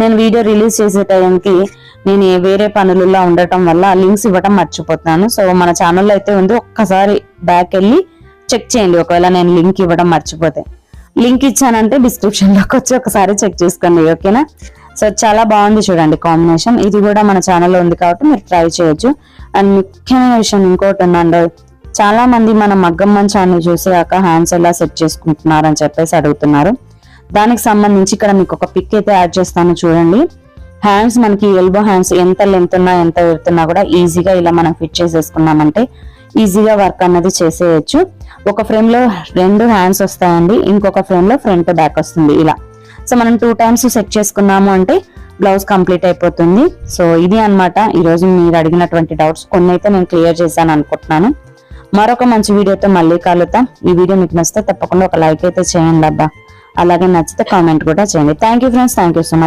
నేను video release చేసే టైంకి నేను వేరే పనులలో ఉండటం వల్ల లింక్స్ ఇవ్వటం మర్చిపోతున్నాను. సో మన ఛానల్లో అయితే ఉంది, ఒక్కసారి బ్యాక్ వెళ్ళి చెక్ చేయండి ఒకవేళ నేను లింక్ ఇవ్వడం మర్చిపోతే. లింక్ ఇచ్చానంటే డిస్క్రిప్షన్ లోకి వచ్చి ఒకసారి చెక్ చేసుకోండి, ఓకేనా. సో చాలా బాగుంది చూడండి కాంబినేషన్. ఇది కూడా మన ఛానల్లో ఉంది కాబట్టి మీరు ట్రై చేయొచ్చు. అండ్ ముఖ్యమైన విషయం ఇంకోటి ఉందండి, చాలా మంది మన మగ్గం మంచాన్ని చూసాక హ్యాండ్స్ ఎలా సెట్ చేసుకుంటున్నారు అని చెప్పేసి అడుగుతున్నారు. దానికి సంబంధించి ఇక్కడ మీకు ఒక పిక్ అయితే యాడ్ చేస్తాను చూడండి. హ్యాండ్స్ మనకి ఎల్బో హ్యాండ్స్ ఎంత లెంత్ ఉన్నా ఎంత వెళ్తున్నా కూడా ఈజీగా ఇలా మనం ఫిట్ చేసేసుకున్నామంటే ఈజీగా వర్క్ అన్నది చేసేయచ్చు. ఒక ఫ్రేమ్ లో 2 హ్యాండ్స్ వస్తాయండి, ఇంకొక ఫ్రేమ్ లో ఫ్రంట్ బ్యాక్ వస్తుంది ఇలా. సో మనం 2 టైమ్స్ సెట్ చేసుకున్నాము అంటే బ్లౌజ్ కంప్లీట్ అయిపోతుంది. సో ఇది అన్నమాట ఈ రోజు మీరు అడిగినటువంటి డౌట్స్. కొన్ని అయితే నేను క్లియర్ చేశాను అనుకుంటున్నాను. మరొక మంచి వీడియోతో మళ్ళీ కలుద్దాం. ఈ వీడియో మీకు నచ్చితే తప్పకుండా ఒక లైక్ అయితే చేయండి అబ్బా. అలాగే నచ్చితే కామెంట్ కూడా చేయండి. Thank you friends, thank you so much.